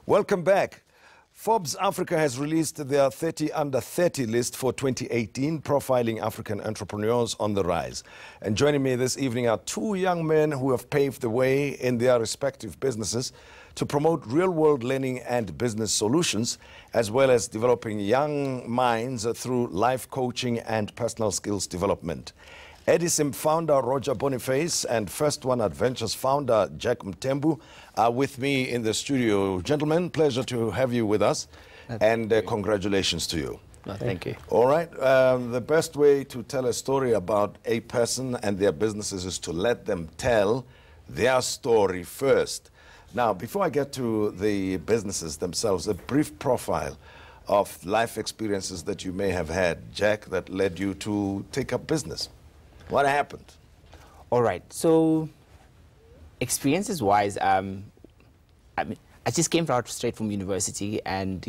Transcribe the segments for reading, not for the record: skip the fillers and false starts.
Welcome back. Forbes Africa has released their 30 under 30 list for 2018, profiling African entrepreneurs on the rise. And joining me this evening are two young men who have paved the way in their respective businesses to promote real-world learning and business solutions, as well as developing young minds through life coaching and personal skills development. Edison founder Roger Boniface and First One Adventures founder Jack Mthembu are with me in the studio. Gentlemen, pleasure to have you with us, and congratulations to you. No, thank you. All right. The best way to tell a story about a person and their businesses is to let them tell their story first. Now, before I get to the businesses themselves, a brief profile of life experiences that you may have had, Jack, that led you to take up business. What happened? All right. So, experiences-wise, I mean, I just came out straight from university and,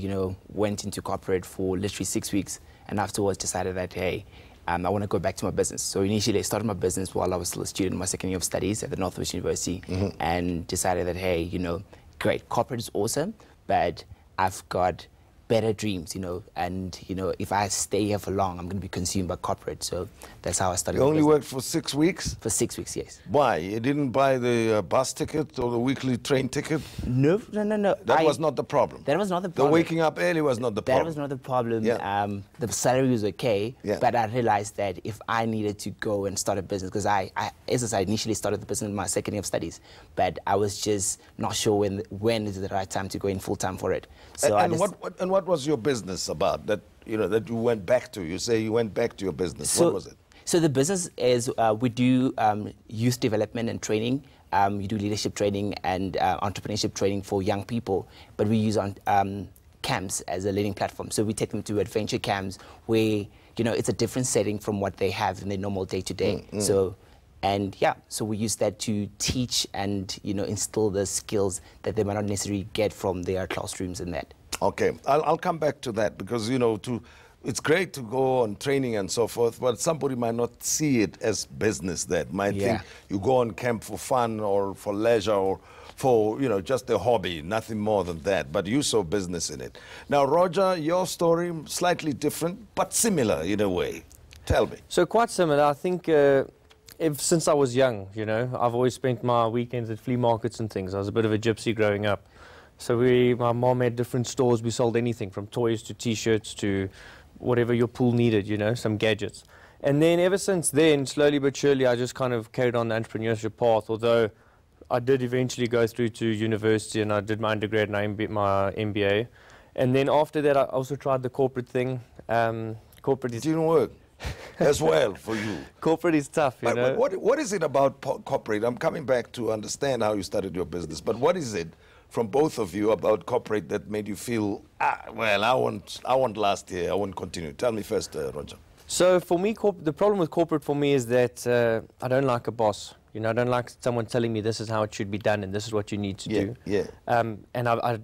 went into corporate for literally 6 weeks. And afterwards decided that, hey, I want to go back to my business. So initially I started my business while I was still a student in my second year of studies at the Northwest University, and decided that, hey, great, corporate is awesome, but I've got better dreams, and, if I stay here for long, I'm going to be consumed by corporate. So that's how I started. You only worked for 6 weeks? For 6 weeks, yes. Why? You didn't buy the bus ticket or the weekly train ticket? No. That was not the problem? That was not the problem. The waking up early was not the problem? That was not the problem. Yeah. The salary was okay, yeah. But I realized that if I needed to go and start a business, because as I said, I initially started the business in my second year of studies, but I was just not sure when is the right time to go in full-time for it. So and what was your business about that that you went back to? You say you went back to your business. So, what was it? So the business is we do youth development and training. We do leadership training and entrepreneurship training for young people, but we use camps as a learning platform. So we take them to adventure camps where it's a different setting from what they have in their normal day-to-day. So we use that to teach and instill the skills that they might not necessarily get from their classrooms and that. Okay, I'll come back to that because it's great to go on training and so forth, but somebody might not see it as business. That might think you go on camp for fun or for leisure or for just a hobby, nothing more than that. But you saw business in it. Now, Roger, your story slightly different but similar in a way. Tell me. So quite similar. I think since I was young, I've always spent my weekends at flea markets and things. I was a bit of a gypsy growing up. So my mom had different stores. We sold anything from toys to T-shirts to whatever your pool needed, some gadgets. And then ever since then, slowly but surely, I just kind of carried on the entrepreneurship path, although I did eventually go through to university and I did my undergrad and my MBA. And then after that, I also tried the corporate thing. Corporate is... It didn't work as well for you. Corporate is tough, But what is it about corporate? I'm coming back to understand how you started your business, but what is it from both of you about corporate that made you feel, well, I won't last here, I won't continue? Tell me first, Roger. So for me, the problem with corporate for me is that I don't like a boss. I don't like someone telling me this is how it should be done and this is what you need to do. Yeah. And I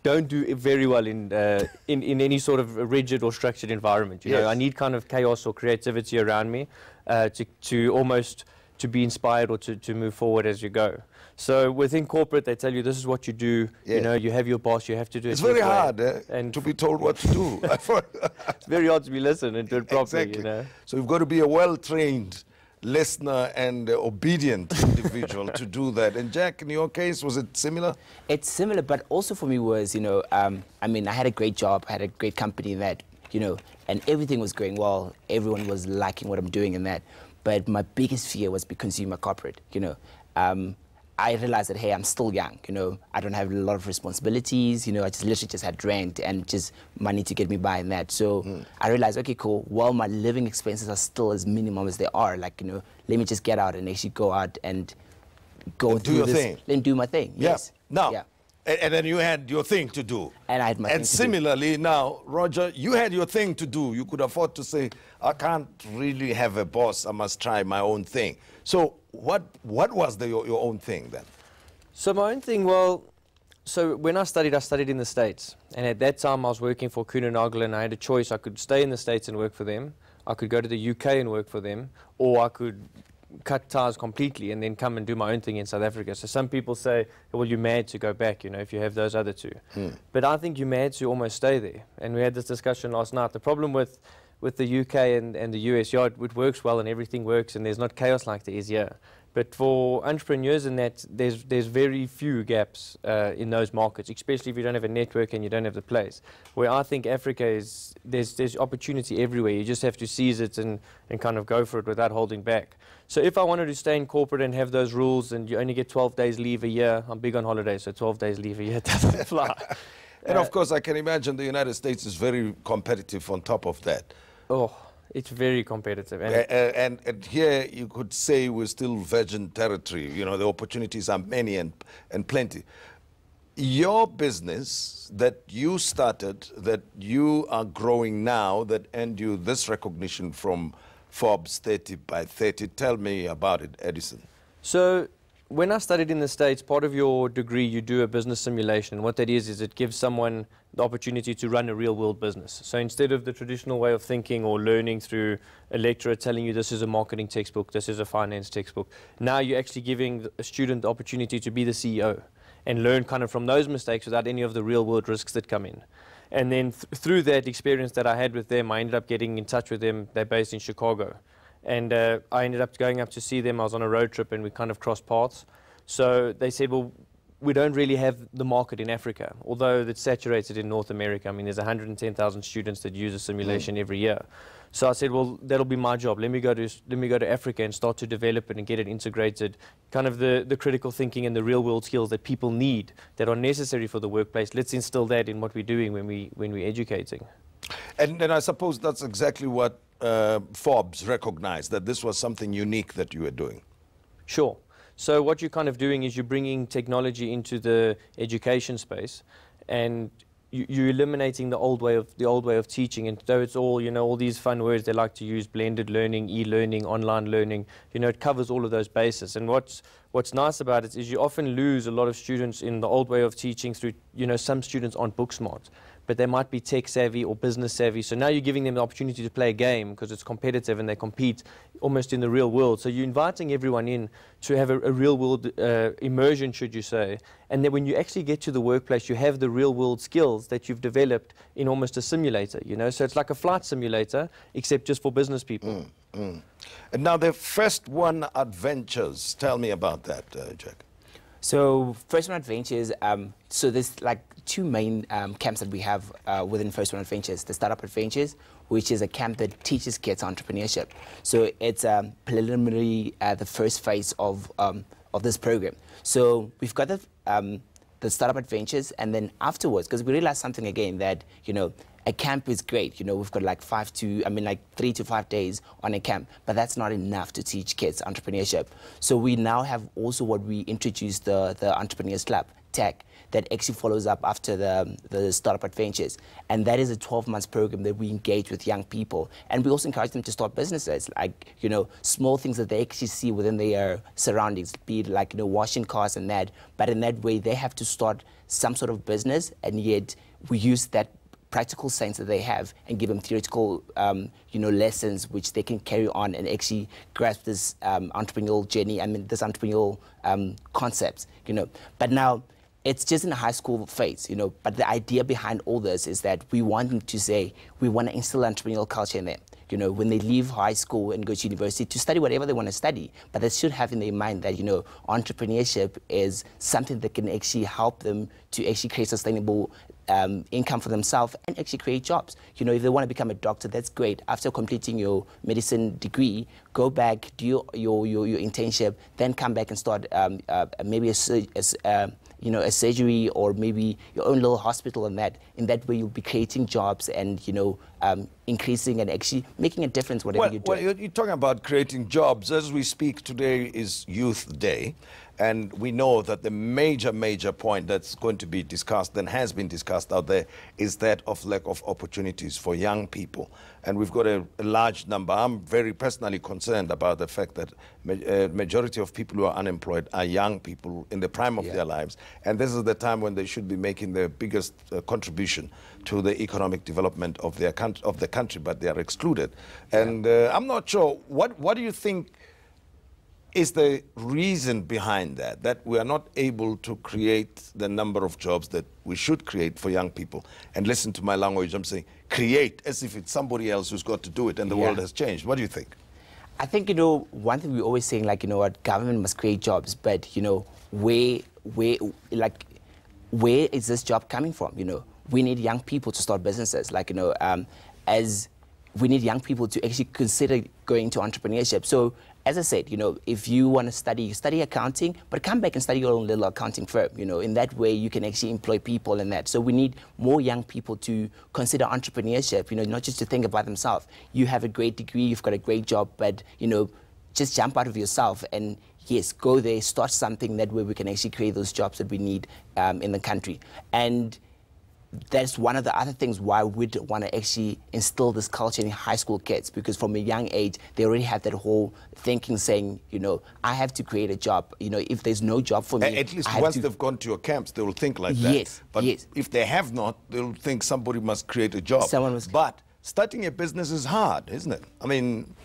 don't do very well in any sort of rigid or structured environment. I need kind of chaos or creativity around me to almost to be inspired or to move forward as you go. So within corporate, they tell you this is what you do. You have your boss. You have to do it. It's very hard and to be told what to do. It's very hard to be listened and do it properly. Exactly. So you've got to be a well-trained listener and obedient individual to do that. And Jack, in your case, was it similar? It's similar, but also for me was, I had a great job, I had a great company that, and everything was going well. Everyone was liking what I'm doing and that. But my biggest fear was becoming consumer corporate, I realized that, hey, I'm still young, I don't have a lot of responsibilities, I just literally just had rent and just money to get me by and that. So I realized, okay, cool, while my living expenses are still as minimum as they are, let me just get out and actually go out and go do your thing. Then do my thing, yes. Now, yeah. And then you had your thing to do. And I had my thing to do. And similarly now, Roger, you had your thing to do. You could afford to say, I can't really have a boss. I must try my own thing. So what was your own thing then? So my own thing, so when I studied in the States. And at that time, I was working for Kuehne + Nagel, and I had a choice. I could stay in the States and work for them. I could go to the UK and work for them. Or I could cut ties completely and then come and do my own thing in South Africa. So some people say, well, you're mad to go back, you know, if you have those other two. But I think you're mad to almost stay there. And we had this discussion last night. The problem with the UK and the US, yeah, it works well and everything works and there's not chaos like there is here. But for entrepreneurs in that, there's very few gaps in those markets, especially if you don't have a network and you don't have the place. Where I think Africa is, there's opportunity everywhere. You just have to seize it and kind of go for it without holding back. So if I wanted to stay in corporate and have those rules and you only get 12 days leave a year, I'm big on holidays, so 12 days leave a year doesn't fly. And of course, I can imagine the United States is very competitive on top of that. Oh. It's very competitive. And here you could say we're still virgin territory. You know, the opportunities are many and plenty. Your business that you started, that you are growing now, that earned you this recognition from Forbes 30 by 30. Tell me about it, Edison. So when I studied in the States, part of your degree, you do a business simulation. And what that is it gives someone the opportunity to run a real-world business. So instead of the traditional way of thinking or learning through a lecturer telling you this is a marketing textbook, this is a finance textbook, now you're actually giving a student the opportunity to be the CEO and learn kind of from those mistakes without any of the real-world risks that come in. And then through that experience that I had with them, I ended up getting in touch with them. They're based in Chicago. And I ended up going up to see them. I was on a road trip and we kind of crossed paths. So they said, well, we don't really have the market in Africa, although it's saturated in North America. I mean, there's 110,000 students that use a simulation every year. So I said, well, that'll be my job. Let me go to Africa and start to develop it and get it integrated, kind of the critical thinking and the real world skills that people need that are necessary for the workplace. Let's instill that in what we're doing when we're educating. And I suppose that's exactly what Forbes recognized, that this was something unique that you were doing. Sure. So what you're kind of doing is you're bringing technology into the education space, and you're eliminating the old way of teaching. And though it's all, you know, all these fun words they like to use, blended learning, e-learning, online learning, you know, it covers all of those bases. And what's nice about it is you often lose a lot of students in the old way of teaching through, you know, some students aren't book smart, but they might be tech savvy or business savvy. So now you're giving them the opportunity to play a game because it's competitive and they compete almost in the real world. So you're inviting everyone in to have a real world immersion, should you say. And then when you actually get to the workplace, you have the real world skills that you've developed in almost a simulator, you know. So it's like a flight simulator, except just for business people. And now the First One Adventures, tell me about that, Jack. So First One Adventures, so there's like two main camps that we have within First One Adventures. The Startup Adventures, which is a camp that teaches kids entrepreneurship. So it's preliminary, the first phase of this program. So we've got the Startup Adventures, and then afterwards, because we realized something again that, you know, a camp is great. You know, we've got like 3 to 5 days on a camp, but that's not enough to teach kids entrepreneurship. So we now have also what we introduced, the Entrepreneurs Club, TAC, that actually follows up after the Startup Adventures. And that is a 12-month program that we engage with young people. And we also encourage them to start businesses, like, you know, small things that they actually see within their surroundings, be it like, you know, washing cars and that. But in that way, they have to start some sort of business, and yet we use that practical science that they have and give them theoretical, you know, lessons which they can carry on and actually grasp this entrepreneurial journey, this entrepreneurial concepts, you know. But now, it's just in the high school phase, you know, but the idea behind all this is that we want them to say, we want to instill entrepreneurial culture in them. You know, when they leave high school and go to university, to study whatever they want to study, but they should have in their mind that, you know, entrepreneurship is something that can actually help them to actually create sustainable income for themselves and actually create jobs. You know, if they want to become a doctor, that's great. After completing your medicine degree, go back, do your internship, then come back and start maybe you know, a surgery or maybe your own little hospital, and that. In that way, you'll be creating jobs and, you know, increasing and actually making a difference whatever you do. Well, you're talking about creating jobs. As we speak, today is Youth Day. And we know that the major point that's going to be discussed and has been discussed out there is that of lack of opportunities for young people. And we've got a large number. I'm very personally concerned about the fact that majority of people who are unemployed are young people in the prime of their lives. And this is the time when they should be making the biggest contribution to the economic development of the country, but they are excluded. And I'm not sure, what do you think is the reason behind that, that we are not able to create the number of jobs that we should create for young people? And listen to my language, I'm saying create as if it's somebody else who's got to do it and the world has changed. What do you think? I think, one thing we're always saying, like, what, government must create jobs, but, where is this job coming from? We need young people to start businesses, like, as we need young people to actually consider going into entrepreneurship. So, as I said, if you want to study accounting, but come back and study your own little accounting firm. In that way you can actually employ people in that. So we need more young people to consider entrepreneurship, not just to think about themselves. You have a great degree, you've got a great job, but, just jump out of yourself and, yes, go there, start something. That way we can actually create those jobs that we need in the country. And that's one of the other things why we'd want to actually instill this culture in high school kids, because from a young age, they already have that whole thinking saying, I have to create a job. If there's no job for me, at least once they've gone to your camps, they will think like that. Yes, but yes. if they have not, they'll think somebody must create a job. But starting a business is hard, isn't it? I mean,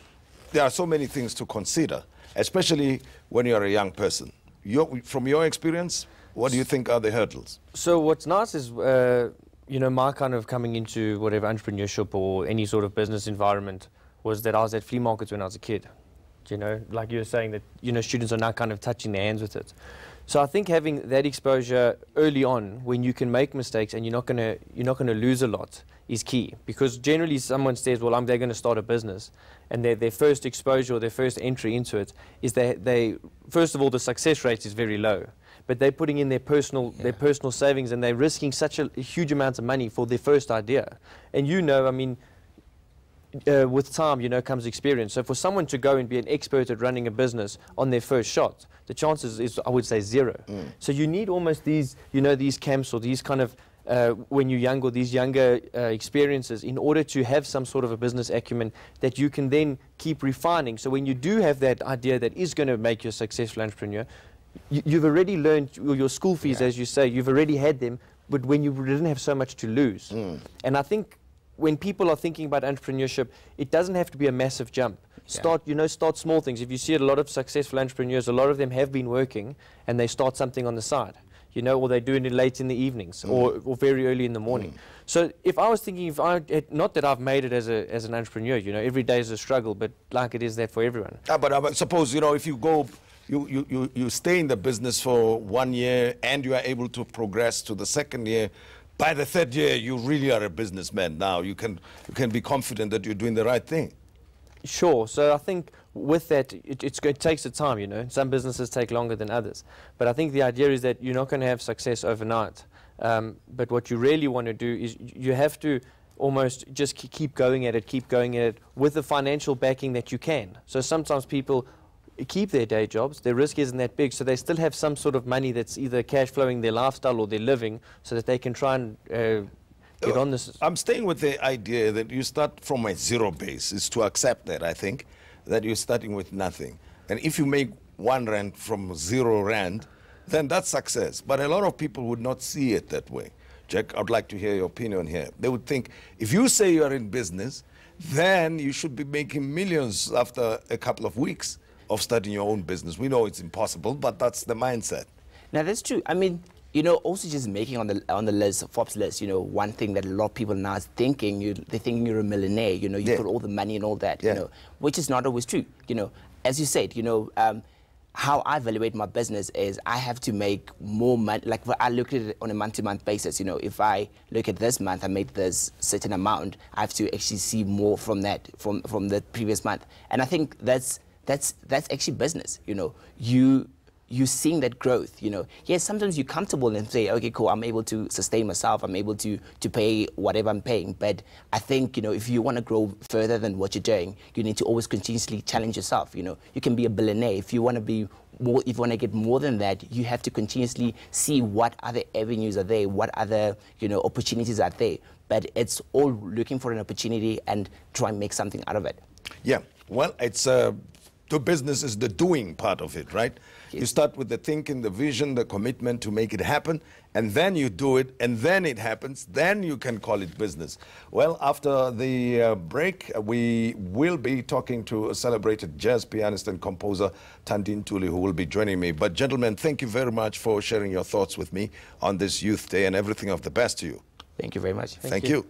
there are so many things to consider, especially when you're a young person. From your experience, what do you think are the hurdles? So what's nice is, my kind of coming into whatever entrepreneurship or any sort of business environment was that I was at flea markets when I was a kid. Like you were saying that, students are now kind of touching their hands with it. So I think having that exposure early on, when you can make mistakes and you're not gonna lose a lot, is key. Because generally someone says, well, they're going to start a business, and their first exposure or their first entry into it is they first of all, the success rate is very low. But they're putting in their personal savings, and they're risking such a huge amount of money for their first idea. And with time, comes experience. So for someone to go and be an expert at running a business on their first shot, the chances is, I would say, 0. So you need almost these, these camps or these kind of, when you're young, or these younger experiences, in order to have some sort of a business acumen that you can then keep refining. So when you do have that idea that is going to make you a successful entrepreneur, you've already learned your school fees, as you say, you've already had them, but when you didn't have so much to lose. And I think when people are thinking about entrepreneurship, it doesn't have to be a massive jump. Start small things. If you see a lot of successful entrepreneurs, a lot of them have been working and they start something on the side, or they're doing it late in the evenings or very early in the morning. So if I was thinking, not that I've made it as an entrepreneur, every day is a struggle, but like it is that for everyone. But suppose, if you go, you stay in the business for 1 year and you are able to progress to the second year. By the third year, you really are a businessman now. You can be confident that you're doing the right thing. Sure. So I think with that, it takes the time, Some businesses take longer than others. But I think the idea is that you're not going to have success overnight. But what you really want to do is you have to almost just keep going at it with the financial backing that you can. So sometimes people keep their day jobs, their risk isn't that big, so they still have some sort of money that's either cash flowing their lifestyle or their living, so that they can try and get on this. I'm staying with the idea that you start from a zero base. Is to accept that, I think, that you're starting with nothing. And if you make 1 rand from 0 rand, then that's success. But a lot of people would not see it that way. Jack, I'd like to hear your opinion here. They would think, if you say you are in business, then you should be making millions after a couple of weeks of starting your own business. We know it's impossible, but that's the mindset. Now, that's true. I mean, also just making on the list, Forbes list, one thing that a lot of people now is thinking, they're thinking you're a millionaire, you've got all the money and all that, which is not always true. As you said, how I evaluate my business is I have to make more money. Like, I look at it on a month-to-month basis. If I look at this month, I made this certain amount, I have to actually see more from that, from the previous month. And I think that's actually business. You're seeing that growth. Yes, sometimes you're comfortable and say, okay, cool, I'm able to sustain myself, I'm able to pay whatever I'm paying. But I think, if you want to grow further than what you're doing, you need to always continuously challenge yourself. You can be a billionaire. If you want to be more, if you want to get more than that, you have to continuously see what other avenues are there, what other, opportunities are there. But it's all looking for an opportunity and try and make something out of it. Yeah, well, it's to business is the doing part of it, right? Yes. You start with the thinking, the vision, the commitment to make it happen, and then you do it, and then it happens, then you can call it business. Well, after the break, we will be talking to a celebrated jazz pianist and composer, Tandine Tuli, who will be joining me. But gentlemen, thank you very much for sharing your thoughts with me on this Youth Day, and everything of the best to you. Thank you very much. Thank you.